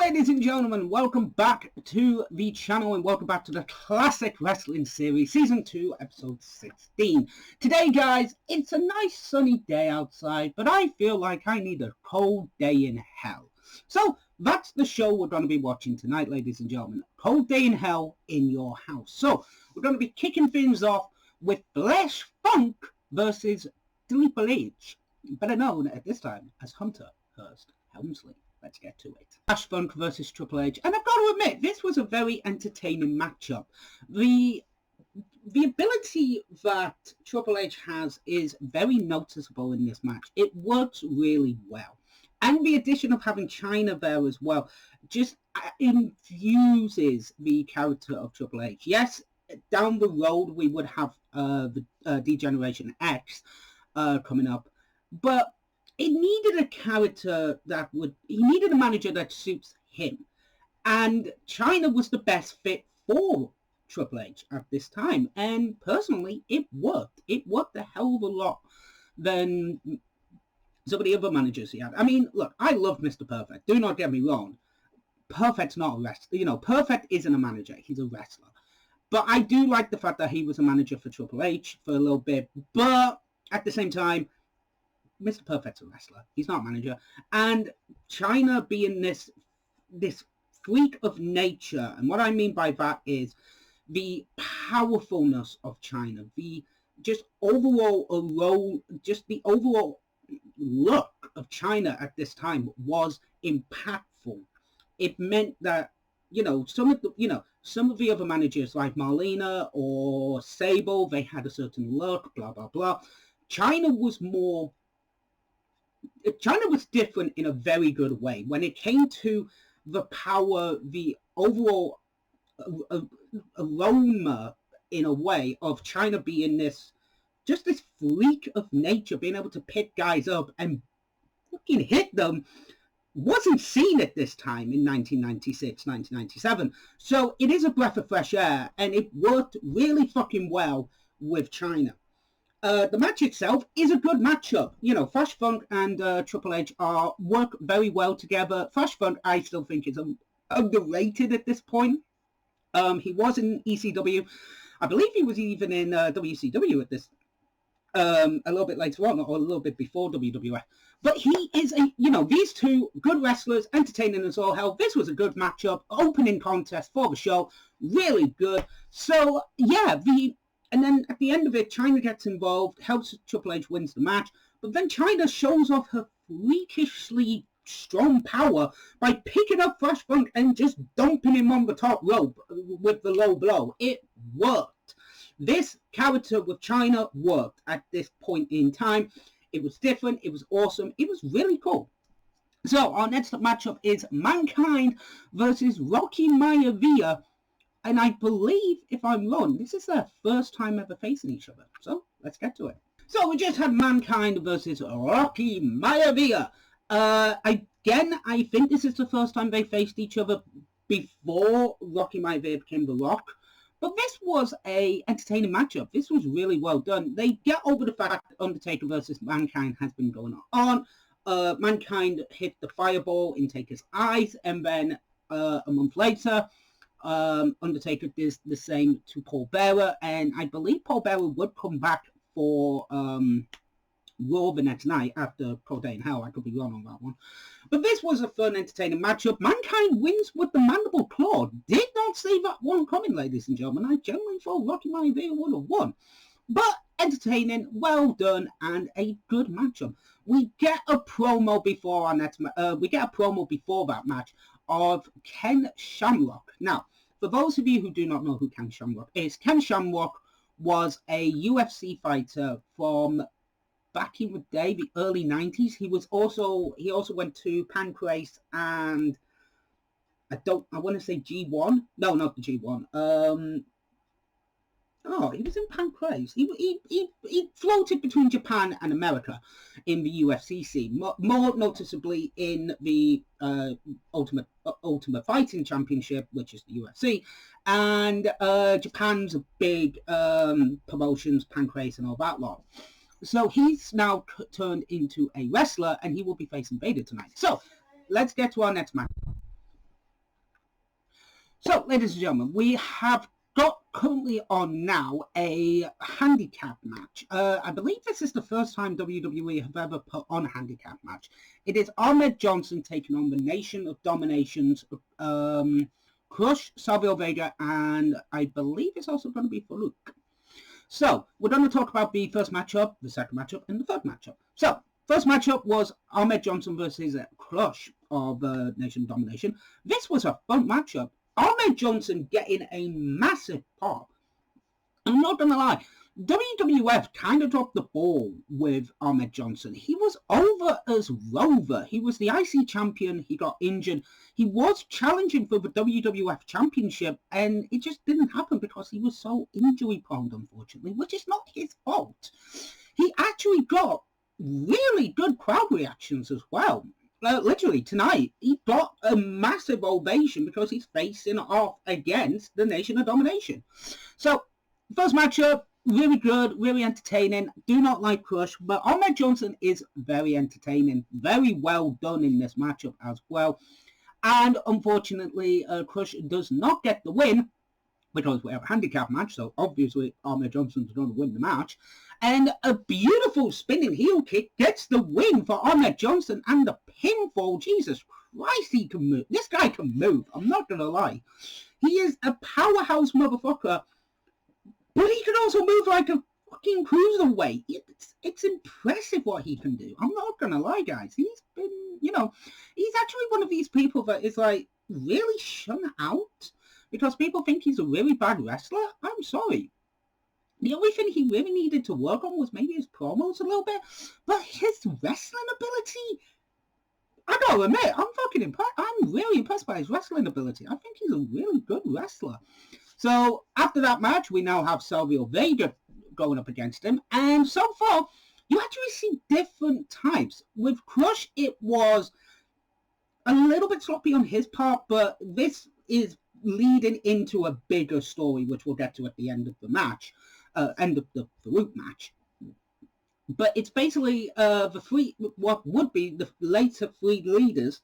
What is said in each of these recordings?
ladies and gentlemen, welcome back to the channel and welcome back to the Classic Wrestling Series, Season 2, Episode 16. Today, guys, it's a nice sunny day outside, but I feel like I need a cold day in hell. So, that's the show we're going to be watching tonight, ladies and gentlemen. Cold Day in Hell in your house. So, we're going to be kicking things off with Flash Funk versus Triple H, better known at this time as Hunter Hearst Helmsley. Let's get to it. Flash Funk versus Triple H. And I've got to admit, this was a very entertaining matchup. The ability that Triple H has is very noticeable in this match. It works really well. And the addition of having Chyna there as well just infuses the character of Triple H. Yes, down the road we would have the D-Generation X coming up. But it needed a character he needed a manager that suits him. And Chyna was the best fit for Triple H at this time. And personally, it worked. It worked a hell of a lot than some of the other managers he had. I mean, look, I love Mr. Perfect. Do not get me wrong. Perfect's not a wrestler. Perfect isn't a manager. He's a wrestler. But I do like the fact that he was a manager for Triple H for a little bit. But at the same time, Mr. Perfect's a wrestler. He's not a manager. And Chyna being this freak of nature, and what I mean by that is the powerfulness of Chyna, the overall look of Chyna at this time was impactful. It meant that some of the other managers like Marlena or Sable, they had a certain look, blah blah blah. Chyna was different in a very good way. When it came to the power, the overall aroma, in a way, of Chyna being this freak of nature, being able to pick guys up and fucking hit them, wasn't seen at this time in 1996, 1997. So it is a breath of fresh air, and it worked really fucking well with Chyna. The match itself is a good matchup. Flash Funk and Triple H work very well together. Flash Funk, I still think, is underrated at this point. He was in ECW. I believe he was even in WCW at this, a little bit later on, or a little bit before WWF. But he is these two good wrestlers, entertaining as all hell. This was a good matchup, opening contest for the show, really good. So yeah, and then at the end of it, Chyna gets involved, helps Triple H wins the match. But then Chyna shows off her freakishly strong power by picking up Flash Funk and just dumping him on the top rope with the low blow. It worked. This character with Chyna worked at this point in time. It was different. It was awesome. It was really cool. So our next matchup is Mankind versus Rocky Mayavia. And I believe, if I'm wrong, this is their first time ever facing each other. So, let's get to it. So, we just had Mankind versus Rocky Mayavia. Again, I think this is the first time they faced each other before Rocky Mayavia became The Rock. But this was an entertaining matchup. This was really well done. They get over the fact that Undertaker versus Mankind has been going on. Mankind hit the fireball in Taker's eyes, and then a month later, Undertaker did the same to Paul Bearer, and I believe Paul Bearer would come back for Raw the next night after Cold Day in Hell. I could be wrong on that one. But this was a fun, entertaining matchup. Mankind wins with the mandible claw. Did not see that one coming, ladies and gentlemen. I genuinely thought Rocky Mayavia would have won. But entertaining, well done, and a good matchup. We get a promo before our next before that match of Ken Shamrock. Now, for those of you who do not know who Ken Shamrock is, Ken Shamrock was a UFC fighter from back in the day, the early 90s. He also went to Pancrase and I want to say G1. No, not the G1. He was in Pancrase. He floated between Japan and America in the UFC scene, more noticeably in the Ultimate Fighting Championship, which is the UFC, and Japan's big promotions, Pancrase and all that lot. So he's now turned into a wrestler, and he will be facing Vader tonight. So let's get to our next match. So, ladies and gentlemen, we have got currently on now a handicap match. I believe this is the first time WWE have ever put on a handicap match. It is Ahmed Johnson taking on the Nation of Dominations, Crush, Salvio Vega, and I believe it's also going to be Farouk. So, we're going to talk about the first matchup, the second matchup, and the third matchup. So, first matchup was Ahmed Johnson versus Crush of Nation of Domination. This was a fun matchup. Ahmed Johnson getting a massive pop. I'm not going to lie, WWF kind of dropped the ball with Ahmed Johnson. He was over as Rover. He was the IC champion. He got injured. He was challenging for the WWF championship, and it just didn't happen because he was so injury prone, unfortunately, which is not his fault. He actually got really good crowd reactions as well. Literally, tonight, he got a massive ovation because he's facing off against the Nation of Domination. So, first matchup, really good, really entertaining. Do not like Crush, but Ahmed Johnson is very entertaining. Very well done in this matchup as well. And, unfortunately, Crush does not get the win because we have a handicap match, so obviously Ahmed Johnson's going to win the match. And a beautiful spinning heel kick gets the win for Ahmed Johnson, and the pinfall. Jesus Christ, he can move. This guy can move. I'm not going to lie. He is a powerhouse motherfucker, but he can also move like a fucking cruiserweight. It's impressive what he can do. I'm not going to lie, guys. He's been, he's actually one of these people that is like really shun out because people think he's a really bad wrestler. I'm sorry. The only thing he really needed to work on was maybe his promos a little bit, but his wrestling ability, I gotta admit, I'm fucking impressed. I'm really impressed by his wrestling ability. I think he's a really good wrestler. So after that match, we now have Salvio Vega going up against him, and so far, you actually see different types. With Crush, it was a little bit sloppy on his part, but this is leading into a bigger story, which we'll get to at the end of the match. End of the Farouk match. But it's basically what would be the later three leaders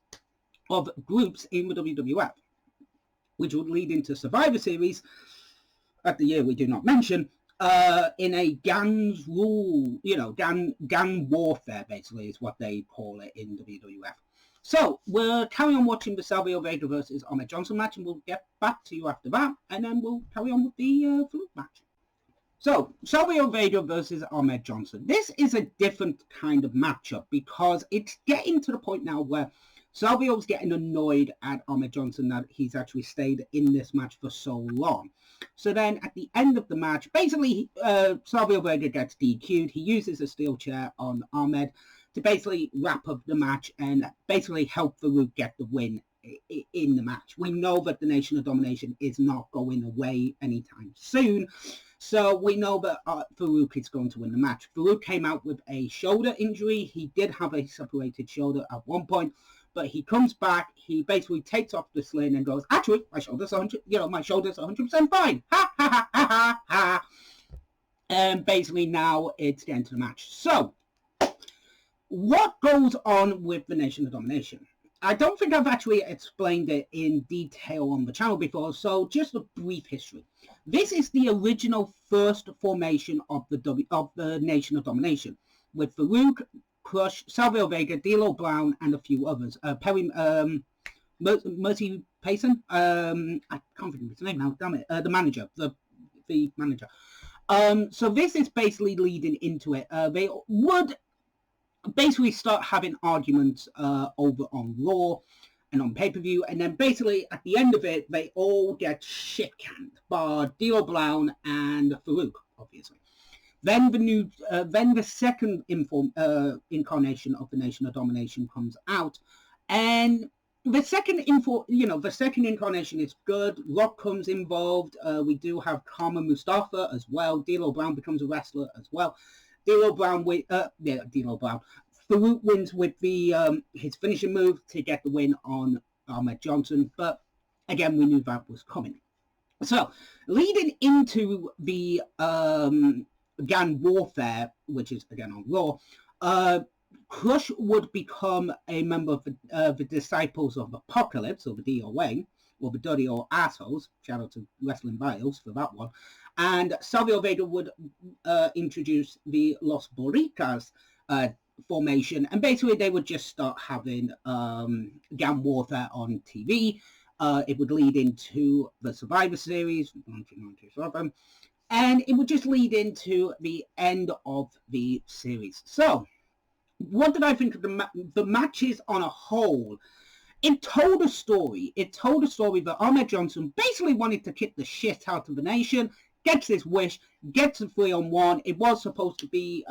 of groups in the WWF, which would lead into Survivor Series at the year we do not mention, in a gangs rule, gang warfare, basically, is what they call it in WWF. So, we'll carry on watching the Salvio Vega versus Ahmed Johnson match, and we'll get back to you after that, and then we'll carry on with the Farouk match. So, Salvio Vega versus Ahmed Johnson. This is a different kind of matchup because it's getting to the point now where Salvio's getting annoyed at Ahmed Johnson that he's actually stayed in this match for so long. So then at the end of the match, basically Salvio Vega gets DQ'd. He uses a steel chair on Ahmed to basically wrap up the match and basically help Farouk get the win in the match. We know that the Nation of Domination is not going away anytime soon. So we know that Farouk is going to win the match. Farouk came out with a shoulder injury. He did have a separated shoulder at one point, but he comes back. He basically takes off the sling and goes, actually, my shoulder's 100% fine. Ha, ha, ha, ha, ha, ha. And basically now it's getting to the match. So, what goes on with the Nation of Domination? I don't think I've actually explained it in detail on the channel before, so just a brief history. This is the original first formation of the Nation of Domination, with Farouk, Crush, Salvio Vega, D'Lo Brown, and a few others. Mercy Payson, I can't think of his name now, damn it, the manager, the manager. So this is basically leading into it. They would basically start having arguments over on Raw and on pay-per-view, and then basically at the end of it, they all get shit-canned by D'Lo Brown and Farouk, obviously. Then the second incarnation of the Nation of Domination comes out, and the second incarnation is good. Rock comes involved. We do have Karma Mustafa as well. D'Lo Brown becomes a wrestler as well. D'Lo Brown, Farouk wins with his finishing move to get the win on Ahmed Johnson, but again, we knew that was coming. So, leading into the gang warfare, which is again on Raw, Crush would become a member of the Disciples of Apocalypse, or the DOA, or the dirty old assholes. Shout out to Wrestling Bios for that one. And Salvio Vega would introduce the Los Boricas formation, and basically they would just start having gang warfare on TV. It would lead into the Survivor Series, 1997, and it would just lead into the end of the series. So, what did I think of the matches on a whole? It told a story. It told a story that Ahmed Johnson basically wanted to kick the shit out of the nation, gets his wish, gets a 3-on-1. It was supposed to be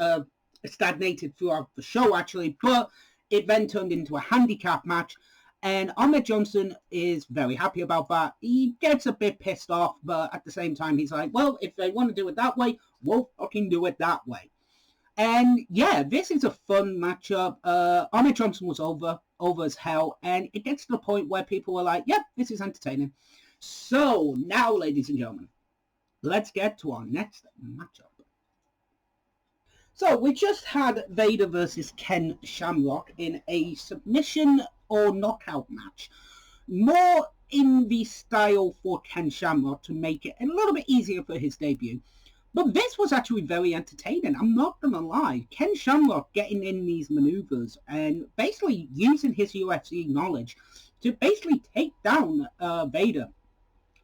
stagnated throughout the show, actually, but it then turned into a handicap match, and Ahmed Johnson is very happy about that. He gets a bit pissed off, but at the same time, he's like, well, if they want to do it that way, we'll fucking do it that way. And yeah, this is a fun matchup. Ahmed Johnson was over as hell, and it gets to the point where people are like, yep, this is entertaining. So now, ladies and gentlemen, let's get to our next matchup. So we just had Vader versus Ken Shamrock in a submission or knockout match. More in the style for Ken Shamrock to make it a little bit easier for his debut. But this was actually very entertaining, I'm not going to lie. Ken Shamrock getting in these maneuvers and basically using his UFC knowledge to basically take down Vader.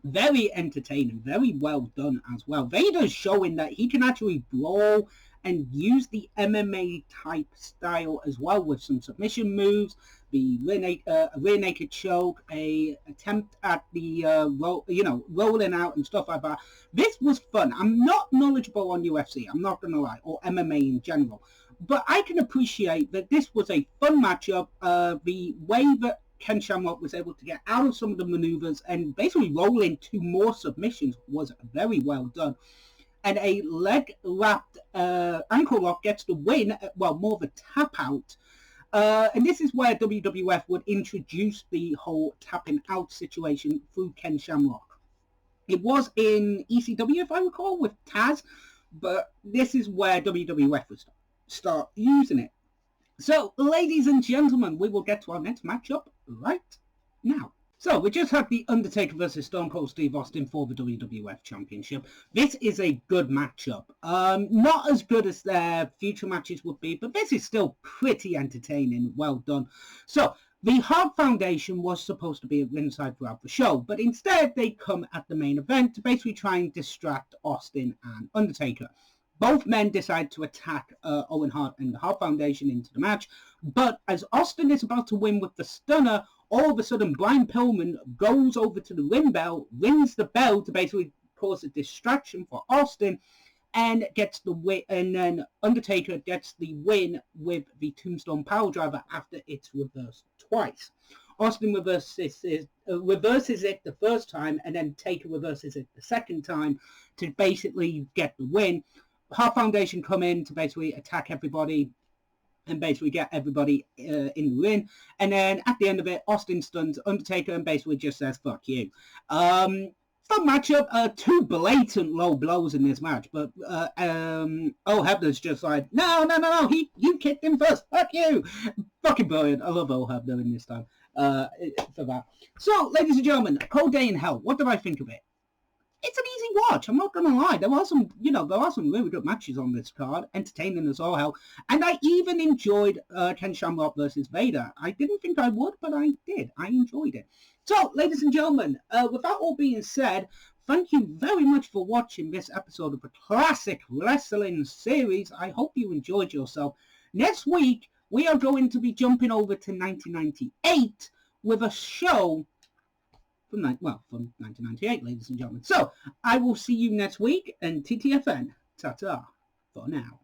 Very entertaining, very well done as well. Vader's showing that he can actually brawl and use the MMA type style as well, with some submission moves, the rear naked choke, a attempt at the rolling out and stuff like that. This was fun. I'm not knowledgeable on UFC, I'm not gonna lie, or MMA in general, but I can appreciate that this was a fun matchup. The way that Ken Shamrock was able to get out of some of the maneuvers and basically roll into more submissions was very well done. And a leg-wrapped ankle lock gets the win, well, more of a tap-out. And this is where WWF would introduce the whole tapping out situation through Ken Shamrock. It was in ECW, if I recall, with Taz, but this is where WWF would start using it. So, ladies and gentlemen, we will get to our next matchup right now. So, we just had the Undertaker versus Stone Cold Steve Austin for the WWF Championship. This is a good matchup. Not as good as their future matches would be, but this is still pretty entertaining. Well done. So, the Hart Foundation was supposed to be at ringside throughout the show, but instead they come at the main event to basically try and distract Austin and Undertaker. Both men decide to attack Owen Hart and the Hart Foundation into the match, but as Austin is about to win with the stunner, all of a sudden Brian Pillman goes over to the ring bell, rings the bell to basically cause a distraction for Austin, and gets the win. And then Undertaker gets the win with the Tombstone Piledriver after it's reversed twice. Austin reverses it the first time, and then Taker reverses it the second time to basically get the win. Hart Foundation come in to basically attack everybody and basically get everybody in the ring. And then at the end of it, Austin stuns Undertaker and basically just says, fuck you. Fun matchup. Two blatant low blows in this match. But Hebner's just like, no. You kicked him first. Fuck you. Fucking brilliant. I love Hebner in this time for that. So, ladies and gentlemen, Cold Day in Hell. What did I think of it? It's an easy watch, I'm not going to lie. There are some really good matches on this card, entertaining as all hell. And I even enjoyed Ken Shamrock versus Vader. I didn't think I would, but I did. I enjoyed it. So, ladies and gentlemen, with that all being said, thank you very much for watching this episode of the Classic Wrestling Series. I hope you enjoyed yourself. Next week, we are going to be jumping over to 1998 with a show from 1998, ladies and gentlemen. So, I will see you next week, and TTFN, ta-ta, for now.